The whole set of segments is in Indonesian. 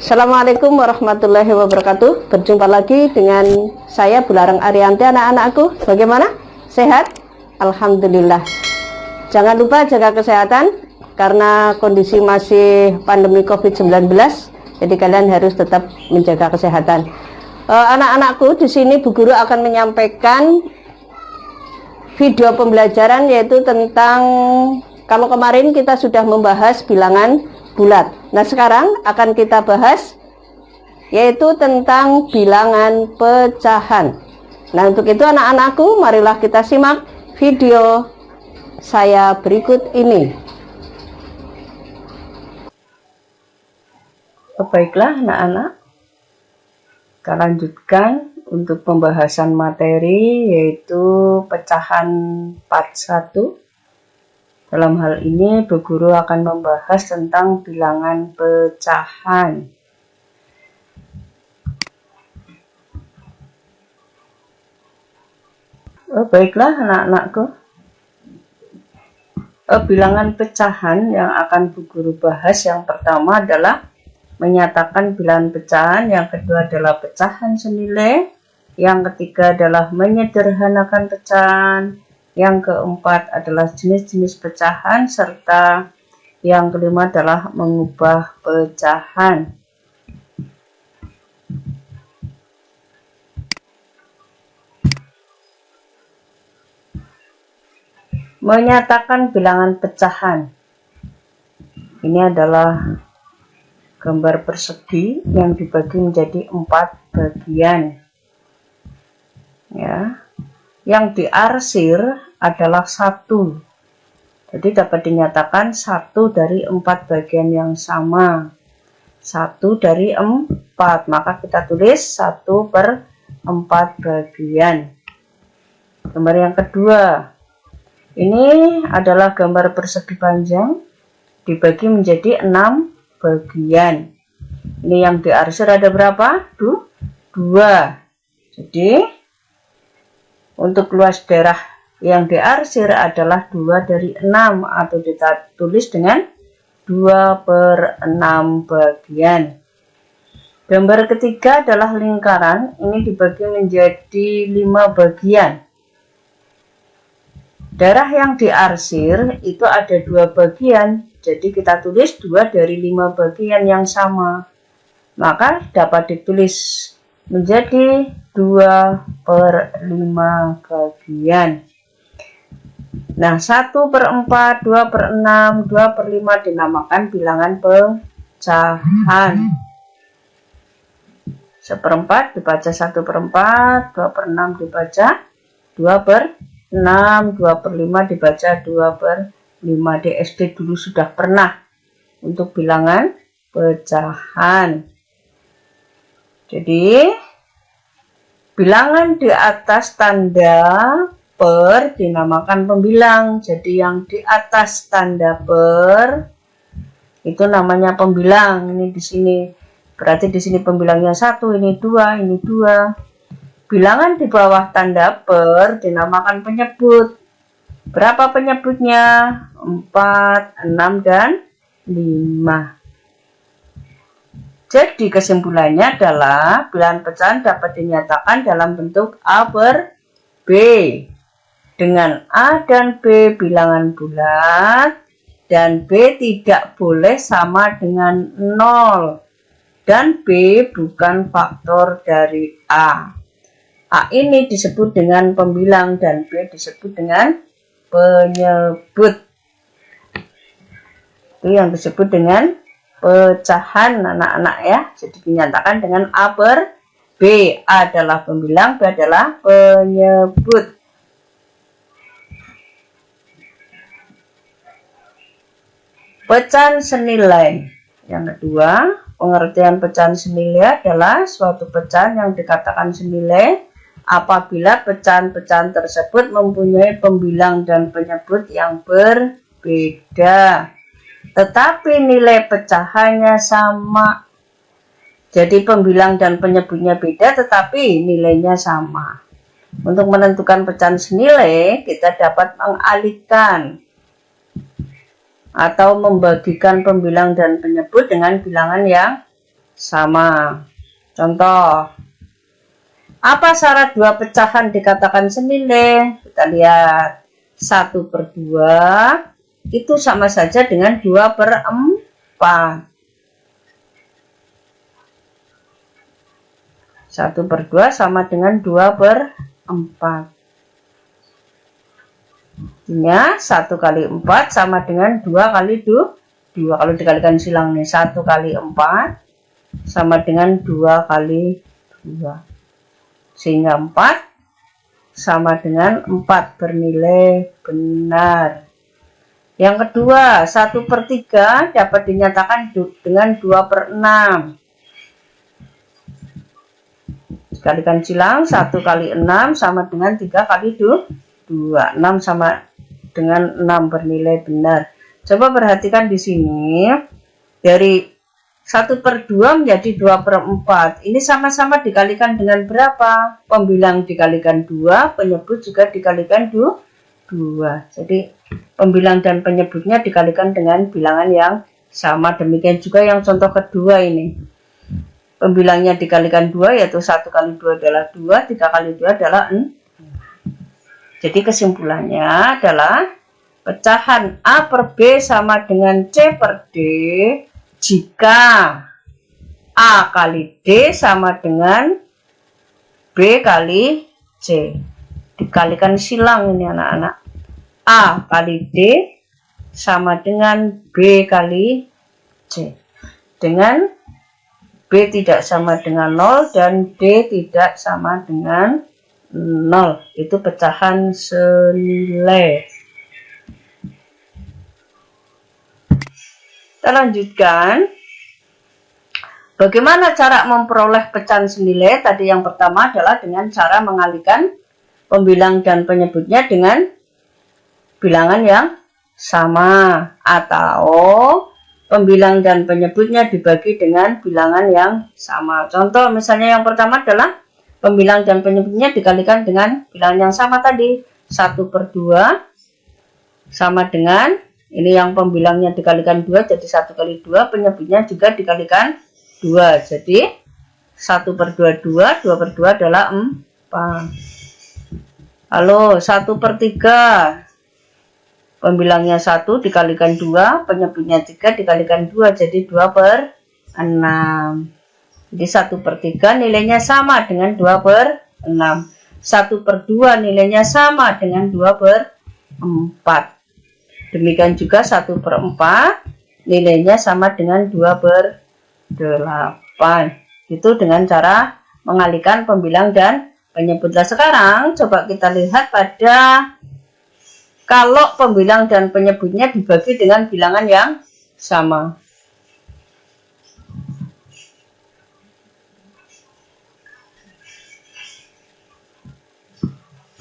Assalamualaikum warahmatullahi wabarakatuh. Berjumpa lagi dengan saya Bularang Ariyanti. Anak-anakku bagaimana? Sehat? Alhamdulillah. Jangan lupa jaga kesehatan karena kondisi masih pandemi COVID-19. Jadi kalian harus tetap menjaga kesehatan. Anak-anakku, di sini Bu Guru akan menyampaikan video pembelajaran yaitu tentang, kalau kemarin kita sudah membahas bilangan bulat. Nah, sekarang akan kita bahas yaitu tentang bilangan pecahan. Nah, untuk itu anak-anakku, marilah kita simak video saya berikut ini. Baiklah anak-anak, kita lanjutkan untuk pembahasan materi yaitu pecahan part 1. Dalam hal ini, Bu Guru akan membahas tentang bilangan pecahan. Baiklah anak-anakku, bilangan pecahan yang akan Bu Guru bahas yang pertama adalah menyatakan bilangan pecahan, yang kedua adalah pecahan senilai, yang ketiga adalah menyederhanakan pecahan, yang keempat adalah jenis-jenis pecahan, serta yang kelima adalah mengubah pecahan. Menyatakan bilangan pecahan. Ini adalah gambar persegi yang dibagi menjadi 4 bagian. Ya. Yang diarsir adalah 1. Jadi dapat dinyatakan 1 dari 4 bagian yang sama. 1 dari 4. Maka kita tulis 1 per 4 bagian. Gambar yang kedua. Ini adalah gambar persegi panjang dibagi menjadi 6 bagian. Ini yang diarsir ada berapa? 2. Jadi untuk luas daerah yang diarsir adalah 2 dari 6 atau kita tulis dengan 2 per 6 bagian. Gambar ketiga adalah lingkaran. Ini dibagi menjadi 5 bagian. Daerah yang diarsir itu ada 2 bagian. Jadi kita tulis 2 dari 5 bagian yang sama. Maka dapat ditulis menjadi 2 per 5 bagian. Nah, 1 per 4, 2 per 6, 2 per 5 dinamakan bilangan pecahan. 1/4 dibaca 1 per 4, 2 per 6 dibaca 2 per 6, 2 per 5 dibaca 2 per 5. Di SD dulu sudah pernah untuk bilangan pecahan. Jadi bilangan di atas tanda per dinamakan pembilang. Jadi yang di atas tanda per itu namanya pembilang. Ini di sini. Berarti di sini pembilangnya 1, ini 2, ini 2. Bilangan di bawah tanda per dinamakan penyebut. Berapa penyebutnya? 4, 6, dan 5. Jadi kesimpulannya adalah bilangan pecahan dapat dinyatakan dalam bentuk A per B. Dengan A dan B bilangan bulat dan B tidak boleh sama dengan 0. Dan B bukan faktor dari A. A ini disebut dengan pembilang dan B disebut dengan penyebut. Itu yang disebut dengan pecahan anak-anak ya. Jadi dinyatakan dengan A per B. A adalah pembilang, B adalah penyebut. Pecahan senilai. Yang kedua, pengertian pecahan senilai adalah suatu pecahan yang dikatakan senilai apabila pecahan-pecahan tersebut mempunyai pembilang dan penyebut yang berbeda, tetapi nilai pecahannya sama. Jadi pembilang dan penyebutnya beda, tetapi nilainya sama. Untuk menentukan pecahan senilai, kita dapat mengalihkan atau membagikan pembilang dan penyebut dengan bilangan yang sama. Contoh, apa syarat dua pecahan dikatakan senilai? Kita lihat, 1/2 itu sama saja dengan 2/4. 1/2 sama dengan 2/4. Artinya 1 kali 4 sama dengan 2 kali 2. Kalau dikalikan silang nih, 1 kali 4 sama dengan 2 kali 2. Sehingga 4 sama dengan 4 bernilai benar. Yang kedua, 1/3 dapat dinyatakan dengan 2/6. Dikalikan silang, 1 kali 6 sama dengan 3 kali 2. 6 sama dengan 6 bernilai benar. Coba perhatikan di sini, dari 1/2 menjadi 2/4. Ini sama-sama dikalikan dengan berapa? Pembilang dikalikan 2, penyebut juga dikalikan 2. Jadi pembilang dan penyebutnya dikalikan dengan bilangan yang sama. Demikian juga yang contoh kedua ini. Pembilangnya dikalikan 2, yaitu 1 kali 2 adalah 2, 3 kali 2 adalah 6. Jadi kesimpulannya adalah pecahan A per B sama dengan C per D jika A kali D sama dengan B kali C. Dikalikan silang ini anak-anak. A kali D sama dengan B kali C. Dengan B tidak sama dengan 0 dan D tidak sama dengan 0. Itu pecahan senilai. Kita lanjutkan. Bagaimana cara memperoleh pecahan senilai? Tadi yang pertama adalah dengan cara mengalihkan pembilang dan penyebutnya dengan bilangan yang sama, atau pembilang dan penyebutnya dibagi dengan bilangan yang sama. Contoh misalnya yang pertama adalah pembilang dan penyebutnya dikalikan dengan bilangan yang sama tadi. 1/2 sama dengan, ini yang pembilangnya dikalikan 2 jadi 1 kali 2, penyebutnya juga dikalikan 2. Jadi 1/2 2, 2/2 adalah 4. Lalu 1/3, pembilangnya 1 dikalikan 2, penyebutnya 3 dikalikan 2, jadi 2/6. Jadi 1/3 nilainya sama dengan 2/6. 1/2 nilainya sama dengan 2/4. Demikian juga 1/4 nilainya sama dengan 2/8. Itu dengan cara mengalihkan pembilang dan penyebut. Nah, sekarang coba kita lihat pada kalau pembilang dan penyebutnya dibagi dengan bilangan yang sama.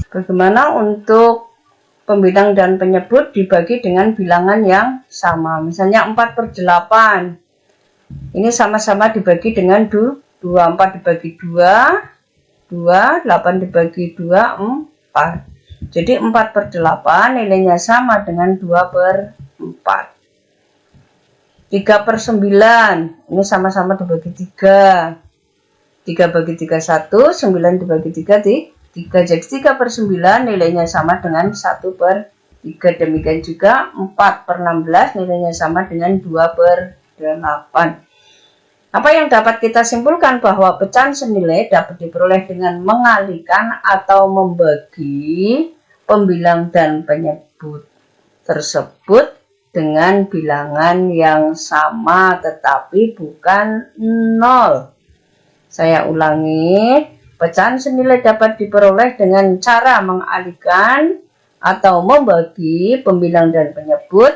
Bagaimana untuk pembilang dan penyebut dibagi dengan bilangan yang sama? Misalnya 4/8. Ini sama-sama dibagi dengan 2. 4 dibagi 2, 8 dibagi 2, 4. Jadi 4/8 nilainya sama dengan 2/4. 3/9. Ini sama-sama dibagi 3. 3 bagi 3 1, 9 dibagi 3 3. Jadi 3/9 nilainya sama dengan 1/3. Demikian juga 4/16 nilainya sama dengan 2/8. Apa yang dapat kita simpulkan? Bahwa pecahan senilai dapat diperoleh dengan mengalihkan atau membagi pembilang dan penyebut tersebut dengan bilangan yang sama tetapi bukan 0. Saya ulangi. Pecahan senilai dapat diperoleh dengan cara mengalihkan atau membagi pembilang dan penyebut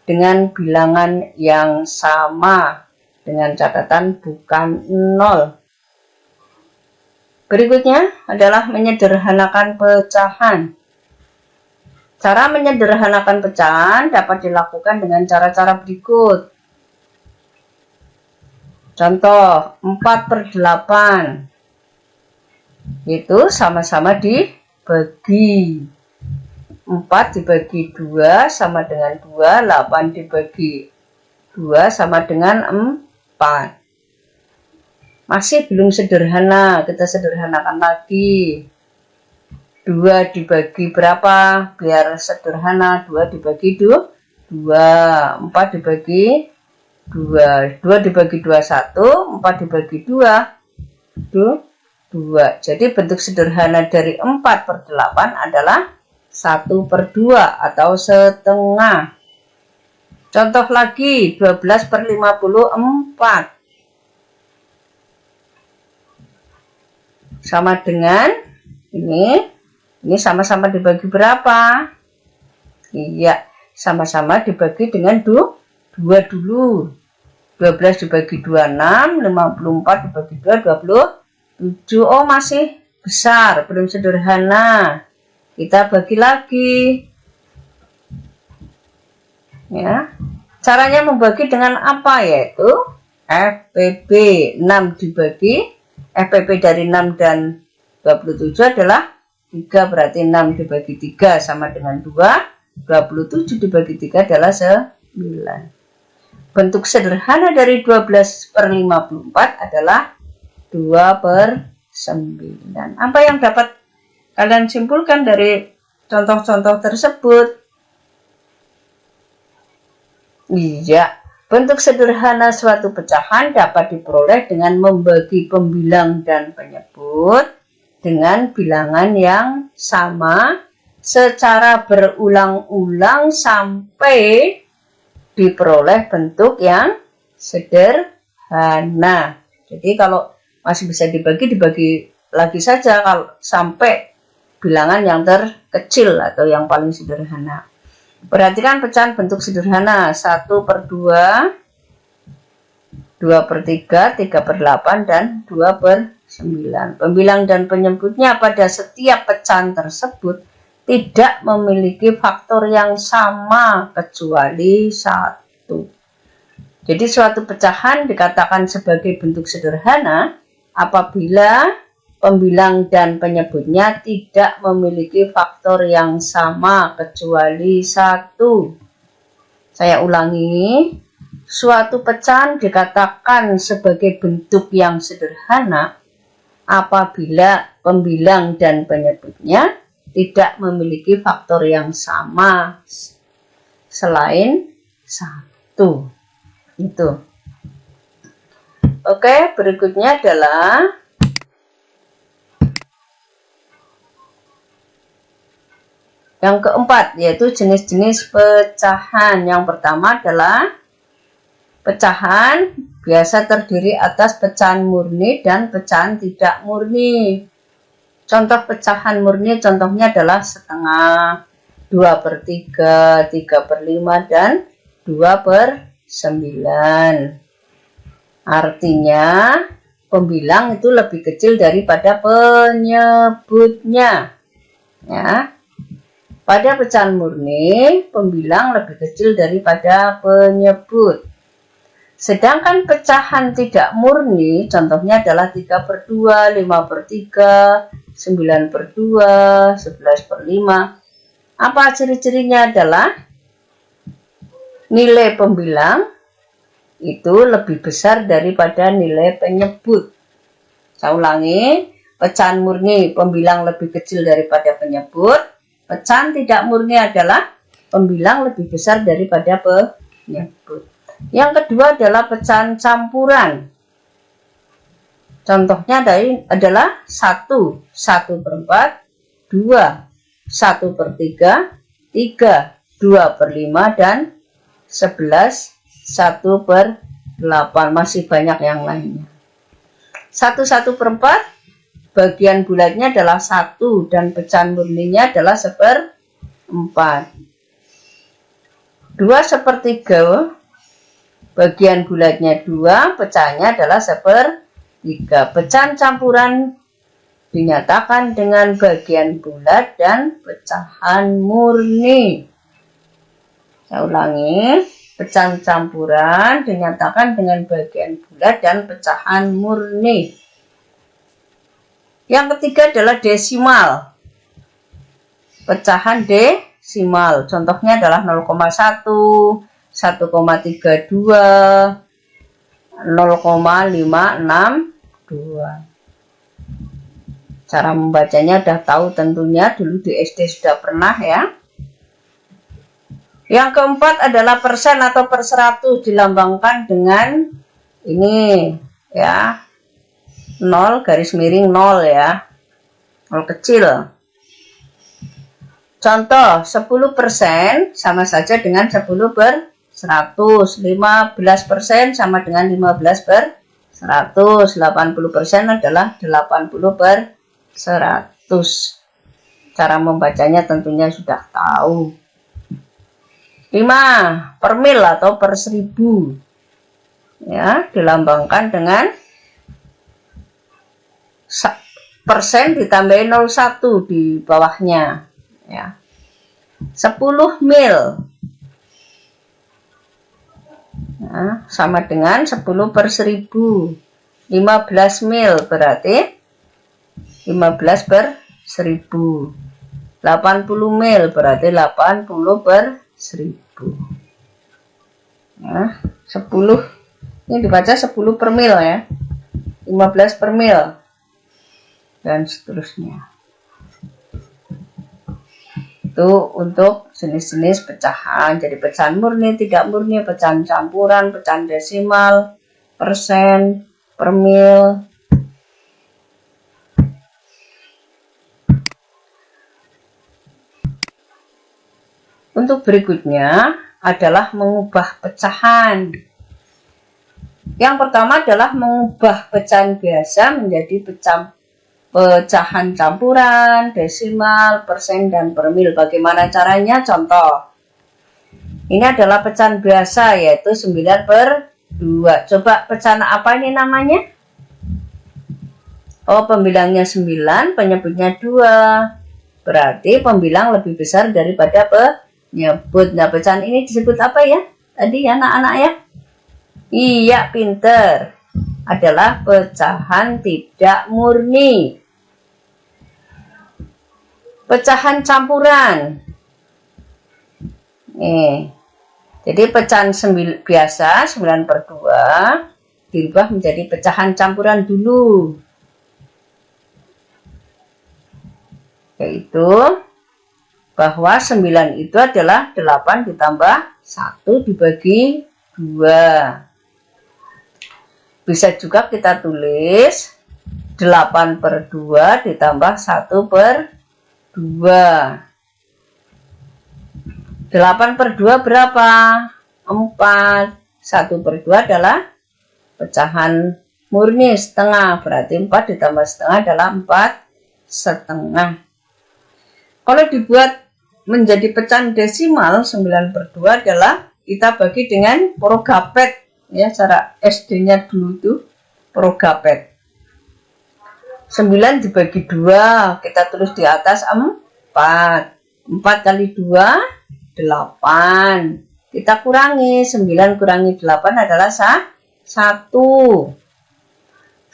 dengan bilangan yang sama dengan catatan bukan 0. Berikutnya adalah menyederhanakan pecahan. Cara menyederhanakan pecahan dapat dilakukan dengan cara-cara berikut. Contoh 4/8. Itu sama-sama dibagi. 4 dibagi 2 sama dengan 2, 8 dibagi 2 sama dengan 4. Masih belum sederhana, kita sederhanakan lagi. 2 dibagi berapa? Biar sederhana, 2 dibagi 2, 4 dibagi 2, 2 dibagi 2, 1, 4 dibagi 2, 2. Jadi bentuk sederhana dari 4/8 adalah 1/2 atau setengah. Contoh lagi, 12/54. Sama dengan ini sama-sama dibagi berapa? Iya, sama-sama dibagi dengan 2 dulu. 12 dibagi 2, 6, 54 dibagi 2, 27. Oh, masih besar, belum sederhana. Kita bagi lagi. Ya. Caranya membagi dengan apa? Yaitu FPB 6 dibagi FPB dari 6 dan 27 adalah 3, berarti 6 dibagi 3 sama dengan 2, 27 dibagi 3 adalah 9. Bentuk sederhana dari 12/54 adalah 2/9. Apa yang dapat kalian simpulkan dari contoh-contoh tersebut? Iya, bentuk sederhana suatu pecahan dapat diperoleh dengan membagi pembilang dan penyebut dengan bilangan yang sama secara berulang-ulang sampai diperoleh bentuk yang sederhana. Jadi kalau masih bisa dibagi lagi saja kalau sampai bilangan yang terkecil atau yang paling sederhana. Perhatikan pecahan bentuk sederhana 1/2, 2/3, 3/8, dan 2/9. Pembilang dan penyebutnya pada setiap pecahan tersebut tidak memiliki faktor yang sama kecuali 1. Jadi suatu pecahan dikatakan sebagai bentuk sederhana apabila pembilang dan penyebutnya tidak memiliki faktor yang sama kecuali 1. Saya ulangi, suatu pecahan dikatakan sebagai bentuk yang sederhana apabila pembilang dan penyebutnya tidak memiliki faktor yang sama selain 1. Itu. Oke, berikutnya adalah yang keempat, yaitu jenis-jenis pecahan. Yang pertama adalah pecahan biasa terdiri atas pecahan murni dan pecahan tidak murni. Contoh pecahan murni contohnya adalah setengah, 2/3, 3/5, dan 2/9. Artinya pembilang itu lebih kecil daripada penyebutnya. Ya. Pada pecahan murni, pembilang lebih kecil daripada penyebut. Sedangkan pecahan tidak murni, contohnya adalah 3/2, 5/3, 9/2, 11/5. Apa ciri-cirinya? Adalah nilai pembilang itu lebih besar daripada nilai penyebut. Saya ulangi, pecahan murni pembilang lebih kecil daripada penyebut. Pecahan tidak murni adalah pembilang lebih besar daripada penyebut. Yang kedua adalah pecahan campuran. Contohnya adalah 1, 1/4, 2, 1/3, 3, 2/5, dan 11, 1/8. Masih banyak yang lainnya. 1/4 bagian bulatnya adalah 1 dan pecahan murninya adalah 1/4. 2/3 bagian bulatnya 2, pecahannya adalah 1/3. Pecahan campuran dinyatakan dengan bagian bulat dan pecahan murni. Saya ulangi, pecahan campuran dinyatakan dengan bagian bulat dan pecahan murni. Yang ketiga adalah desimal. Pecahan desimal. Contohnya adalah 0,1, 1,32, 0,563, 2. Cara membacanya udah tahu tentunya, dulu di SD sudah pernah ya. Yang keempat adalah persen atau per 100, dilambangkan dengan ini ya, 0 garis miring 0 ya, 0 kecil. Contoh 10% sama saja dengan 10 per 100, 15% sama dengan 15 per 100, 80% adalah 80 per 100. Cara membacanya tentunya sudah tahu. 5 per mil atau per 1000 ya, dilambangkan dengan persen ditambahin 01 di bawahnya ya. 10 mil nah, sama dengan 10 per 1000. 15 mil berarti 15 per 1000. 80 mil berarti 80 per 1000. Nah, 10 ini dibaca 10 per mil ya, 15 per mil dan seterusnya. Itu untuk jenis-jenis pecahan. Jadi pecahan murni, tidak murni, pecahan campuran, pecahan desimal, persen, per mil. Untuk berikutnya adalah mengubah pecahan. Yang pertama adalah mengubah pecahan biasa menjadi pecahan campuran, desimal, persen, dan per mil. Bagaimana caranya? Contoh. Ini adalah pecahan biasa, yaitu 9 per 2. Coba pecahan apa ini namanya? Oh, pembilangnya 9, penyebutnya 2. Berarti pembilang lebih besar daripada penyebut. Nah, pecahan ini disebut apa ya? Tadi ya, anak-anak ya? Iya, pinter. Adalah pecahan tidak murni. Pecahan campuran. Jadi pecahan biasa 9 per 2 dirubah menjadi pecahan campuran dulu. Yaitu bahwa 9 itu adalah 8 ditambah 1 dibagi 2. Bisa juga kita tulis 8 per 2 ditambah 1 per 2. 8 per 2 berapa? 4. 1 per 2 adalah pecahan murni setengah. Berarti 4 ditambah setengah adalah 4 setengah. Kalau dibuat menjadi pecahan desimal 9 per 2 adalah kita bagi dengan porogapet. Ya, cara SD-nya dulu itu porogapet. 9 dibagi 2, kita tulis di atas 4. 4 kali 2, 8. Kita kurangi, 9 kurangi 8 adalah 1.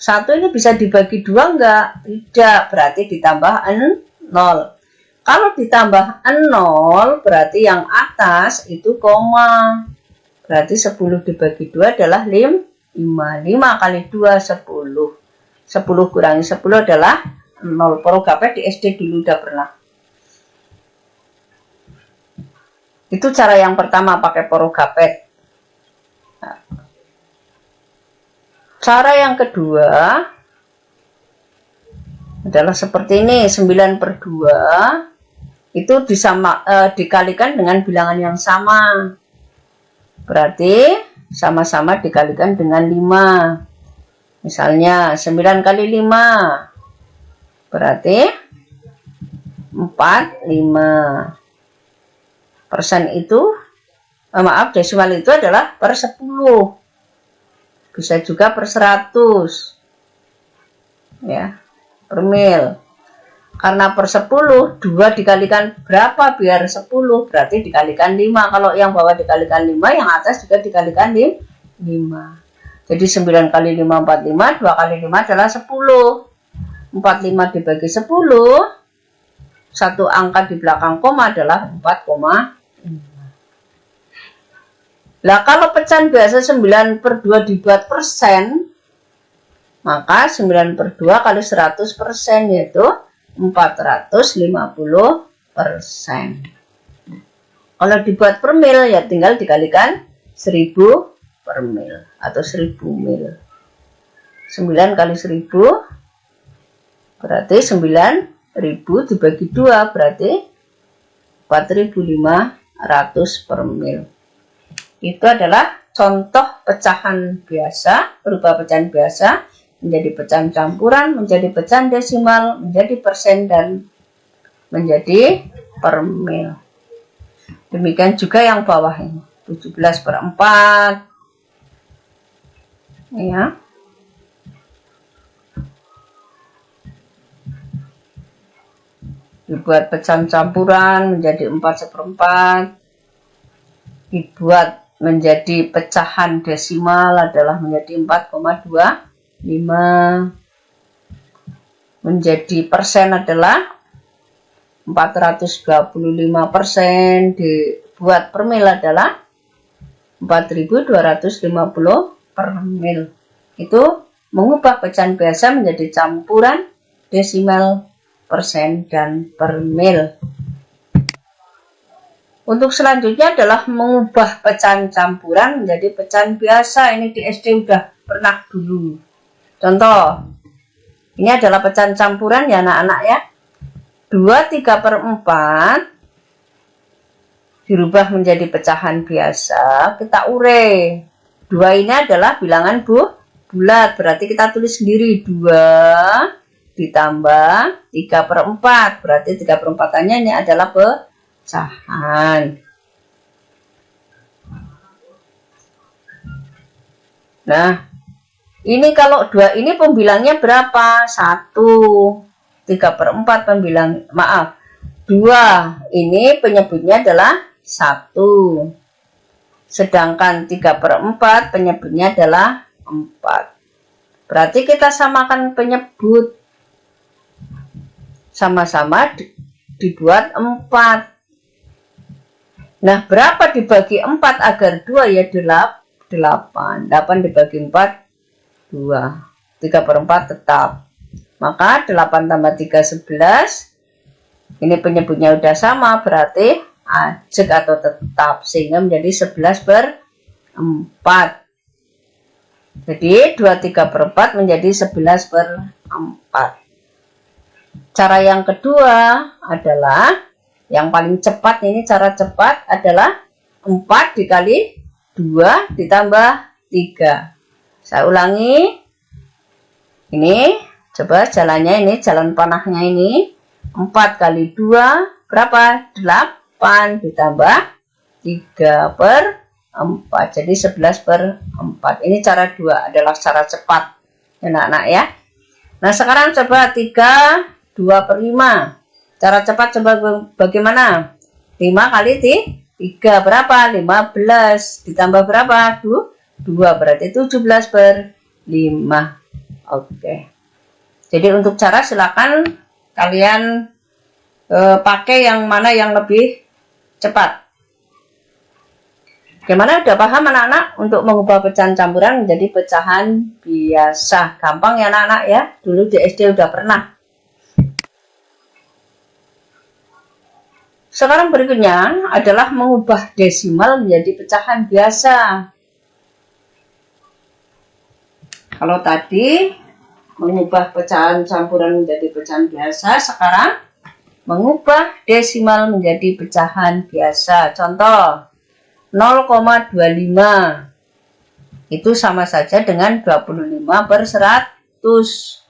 1 ini bisa dibagi 2 enggak? Tidak, berarti ditambah 0. Kalau ditambah 0, berarti yang atas itu koma. Berarti 10 dibagi 2 adalah 5. 5 kali 2, 10. 10 kurangi 10 adalah 0. Porogapet di SD dulu udah pernah. Itu cara yang pertama pakai porogapet. Nah, cara yang kedua adalah seperti ini. 9 per 2 itu dikalikan dengan bilangan yang sama. Berarti sama-sama dikalikan dengan 5. Misalnya 9 kali 5 berarti 45. Persen itu, desimal itu adalah per 10. Bisa juga per 100. Ya, per mil. Karena per 10, 2 dikalikan berapa biar 10? Berarti dikalikan 5. Kalau yang bawah dikalikan 5, yang atas juga dikalikan 5. Jadi 9 kali 5, 45. 2 kali 5 adalah 10. 45 dibagi 10. Satu angka di belakang koma adalah 4,5. Nah, kalau pecahan biasa 9 per 2 dibuat persen, Maka 9 per 2 kali 100% yaitu 450%. Kalau dibuat per mil ya tinggal dikalikan 1000 per mil atau 1000 mil. 9 kali 1000 berarti 9.000 dibagi 2 berarti 4.500 per mil. Itu adalah contoh pecahan biasa, berupa pecahan biasa menjadi pecahan campuran, menjadi pecahan desimal, menjadi persen, dan menjadi per mil. Demikian juga yang bawah ini, 17 per 4. Ya. Dibuat pecahan campuran menjadi 4 seperempat. Dibuat menjadi pecahan desimal adalah menjadi 4,25. Menjadi persen adalah 425%. Dibuat per mil adalah 4.250 per mil. Itu mengubah pecahan biasa menjadi campuran, desimal, persen, dan per mil. Untuk selanjutnya adalah mengubah pecahan campuran menjadi pecahan biasa. Ini di SD udah pernah dulu. Contoh, ini adalah pecahan campuran ya anak-anak ya. 23 per 4 dirubah menjadi pecahan biasa. Kita ure. 2 ini adalah bilangan bulat. Berarti kita tulis sendiri 2 ditambah 3 per 4. Berarti 3 per 4-nya ini adalah pecahan. Nah, ini kalau 2 ini pembilangnya berapa? 1. 3 per 4 pembilang, maaf. 2 ini penyebutnya adalah 1. Sedangkan 3 per 4 penyebutnya adalah 4. Berarti kita samakan penyebut. Sama-sama dibuat 4. Nah, berapa dibagi 4 agar 2 ya 8. 8 dibagi 4, 2. 3 per 4 tetap. Maka 8 tambah 3, 11. Ini penyebutnya udah sama, berarti ajek atau tetap. Sehingga menjadi 11 per 4. Jadi 23 per 4 menjadi 11 per 4. Cara yang kedua adalah, yang paling cepat ini cara cepat adalah 4 dikali 2 ditambah 3. Saya ulangi. Ini, coba jalannya ini, jalan panahnya ini. 4 kali 2, berapa? 8 ditambah 3 per 4. Jadi 11 per 4. Ini cara 2 adalah cara cepat. Anak-anak ya. Nah, sekarang coba 3, 2 per 5. Cara cepat coba bagaimana? 5 kali 3 berapa? 15. Ditambah berapa? 2 berarti 17 per 5. Oke. Jadi untuk cara silakan kalian pakai yang mana yang lebih cepat. Gimana? Udah paham anak-anak untuk mengubah pecahan campuran menjadi pecahan biasa? Gampang ya anak-anak ya. Dulu di SD udah pernah. Sekarang berikutnya adalah mengubah desimal menjadi pecahan biasa. Kalau tadi mengubah pecahan campuran menjadi pecahan biasa, sekarang mengubah desimal menjadi pecahan biasa. Contoh, 0,25 itu sama saja dengan 25 per 100.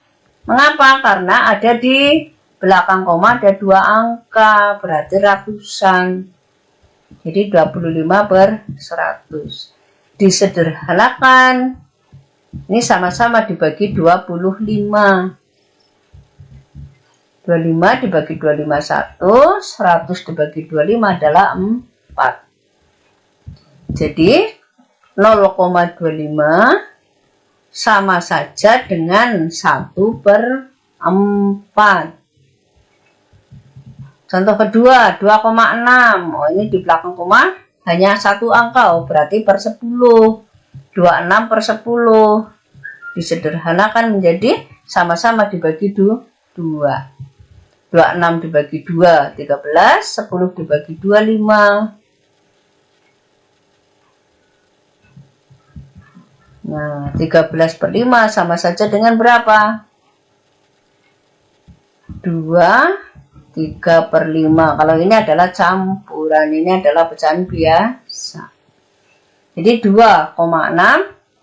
Mengapa? Karena ada di belakang koma ada 2 angka, berarti ratusan. Jadi 25 per 100. Disederhanakan. Ini sama-sama dibagi 25. 25 dibagi 25 1, 100 dibagi 25 adalah 4. Jadi 0,25 sama saja dengan 1 per 4. Contoh kedua, 2,6. Oh, ini di belakang koma hanya 1 angka, oh, berarti per 10. 26 per 10. disederhanakan menjadi sama-sama dibagi 2. 26 dibagi 2, 13, 10 dibagi 2, 5. Nah, 13 per 5 sama saja dengan berapa? 2, 3 per 5. Kalau ini adalah campuran, ini adalah pecahan biasa. Jadi 2,6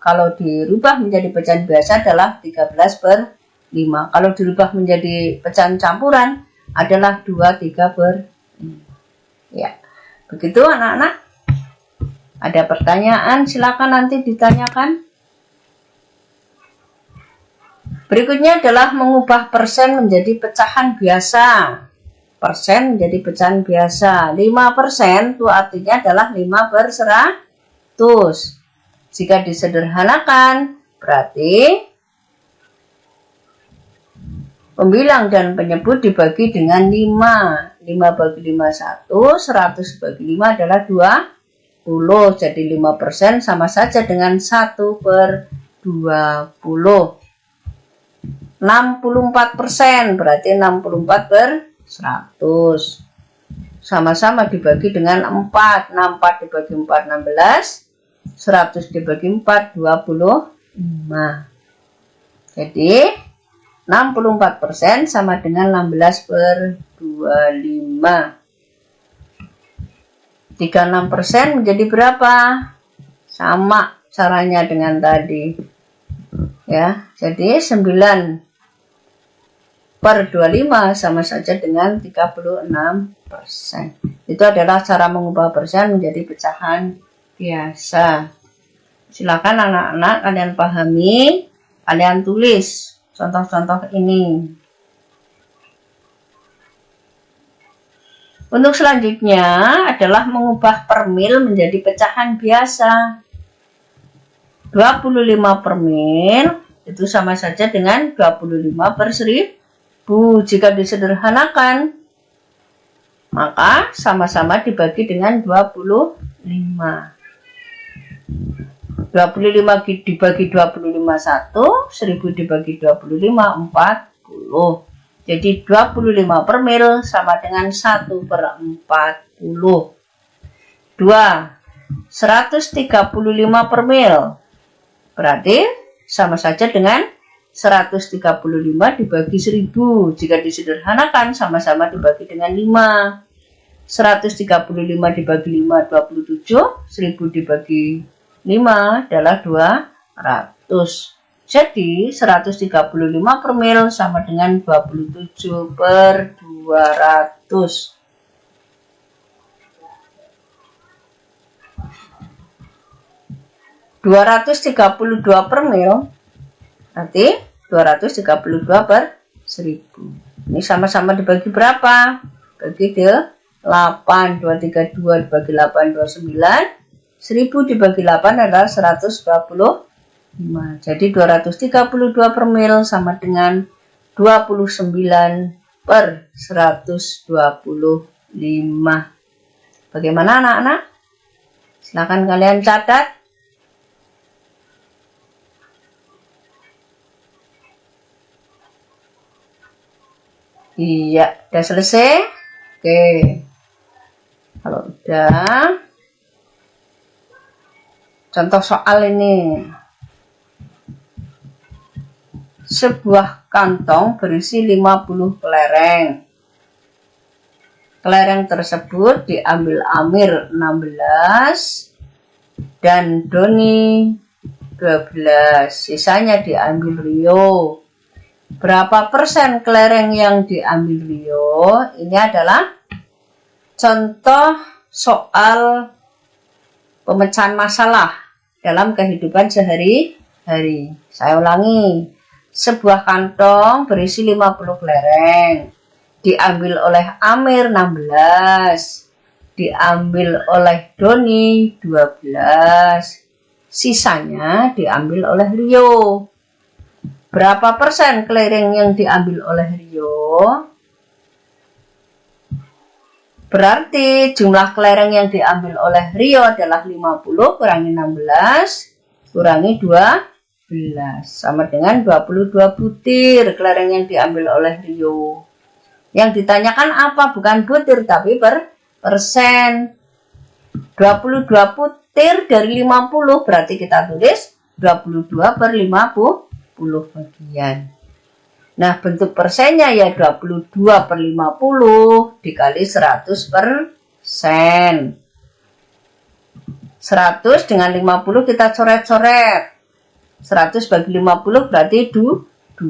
kalau dirubah menjadi pecahan biasa adalah 13 per 5. Kalau dirubah menjadi pecahan campuran adalah 23 per 5. Ya, begitu anak-anak. Ada pertanyaan, silakan nanti ditanyakan. Berikutnya adalah mengubah persen menjadi pecahan biasa. Persen menjadi pecahan biasa. 5% itu artinya adalah 5 per 100. Jika disederhanakan, berarti pembilang dan penyebut dibagi dengan 5. 5 bagi 5, 1. 100 bagi 5 adalah 20. Jadi 5% sama saja dengan 1 per 20. 64%, berarti 64 per 100. Sama-sama dibagi dengan 4. 64 dibagi 4, 16. 100 dibagi 4, 25. Jadi 64% sama dengan 16 per 25. 36% menjadi berapa? Sama caranya dengan tadi. Ya, jadi 9 per 25 sama saja dengan 36%. Itu adalah cara mengubah persen menjadi pecahan biasa. Silakan anak-anak kalian pahami, kalian tulis contoh-contoh ini. Untuk selanjutnya adalah mengubah per mil menjadi pecahan biasa. 25 per mil itu sama saja dengan 25 per 1000. Jika disederhanakan, maka sama-sama dibagi dengan 25. 25 dibagi 25, 1. 1000 dibagi 25, 40. Jadi 25 per mil sama dengan 1 per 40. 2. 135 per mil. Berarti sama saja dengan 135 dibagi 1000. Jika disederhanakan sama-sama dibagi dengan 5. 135 dibagi 5, 27. 1000 dibagi 5 adalah 200. Jadi 135 per mil sama dengan 27 per 200. 232 per mil, berarti 232 per 1000. Ini sama-sama dibagi berapa? Bagi 8. 232 dibagi 8, 29. 1000 dibagi 8 adalah 125. Jadi 232 per mil sama dengan 29 per 125. Bagaimana anak-anak? Silakan kalian catat. Iya, udah selesai? Oke. Kalau udah, contoh soal ini. Sebuah kantong berisi 50 kelereng. Kelereng tersebut diambil Amir 16 dan Doni 12. Sisanya diambil Rio. Berapa persen kelereng yang diambil Rio? Ini adalah contoh soal pemecahan masalah dalam kehidupan sehari-hari. Saya ulangi. Sebuah kantong berisi 50 kelereng. Diambil oleh Amir 16. Diambil oleh Doni 12. Sisanya diambil oleh Rio. Berapa persen kelereng yang diambil oleh Rio? Berarti jumlah kelereng yang diambil oleh Rio adalah 50 kurangi 16 kurangi 12. sama dengan 22 butir kelereng yang diambil oleh Rio. Yang ditanyakan apa? Bukan butir tapi persen. 22 butir dari 50 berarti kita tulis 22 per 50 bagian. Nah, bentuk persennya ya 22 per 50 dikali 100%. 100 dengan 50 kita coret-coret. 100 bagi 50 berarti 2.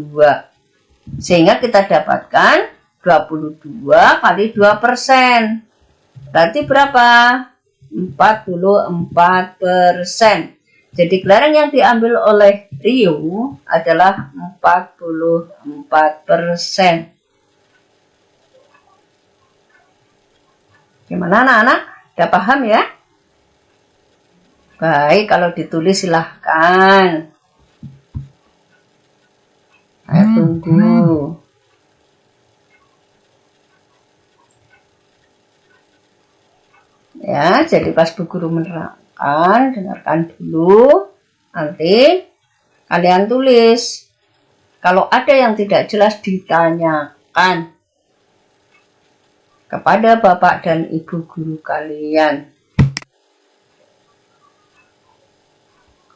Sehingga kita dapatkan 22 kali 2%. Berarti berapa? 44%. Jadi kelereng yang diambil oleh Rio adalah 44%. Gimana anak-anak? Udah paham ya? Baik, kalau ditulis silahkan. Saya tunggu. Ya, jadi pas Bu Guru menerangkan, dengarkan dulu. Nanti kalian tulis. Kalau ada yang tidak jelas ditanyakan kepada Bapak dan Ibu guru kalian.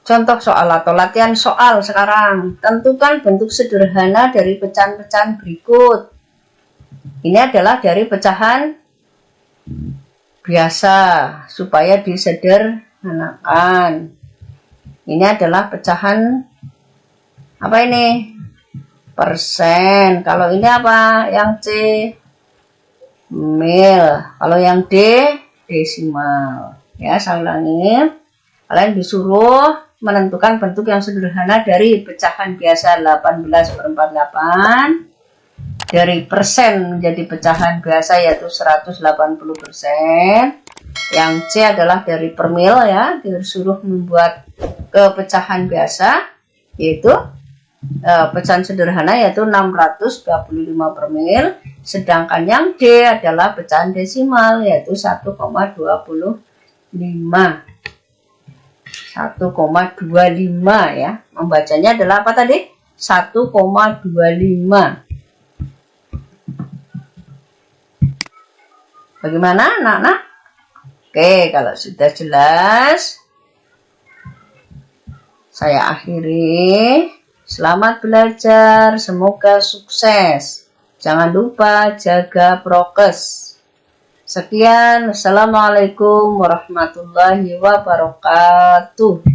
Contoh soal atau latihan soal sekarang. Tentukan bentuk sederhana dari pecahan-pecahan berikut. Ini adalah dari pecahan biasa supaya disederhanakan. Ini adalah pecahan apa ini? Persen. Kalau ini apa? Yang C mil. Kalau yang D desimal. Ya, saya ulangi. Kalian disuruh menentukan bentuk yang sederhana dari pecahan biasa 18/48. Dari persen menjadi pecahan biasa yaitu 180%. Yang C adalah dari per mil ya, disuruh membuat pecahan biasa yaitu pecahan sederhana yaitu 625 per mil. Sedangkan yang D adalah pecahan desimal yaitu 1,25. 1,25 ya. Membacanya adalah apa tadi? 1,25. Bagaimana anak-anak? Oke, kalau sudah jelas, saya akhiri. Selamat belajar, semoga sukses. Jangan lupa jaga prokes. Sekian, Assalamualaikum warahmatullahi wabarakatuh.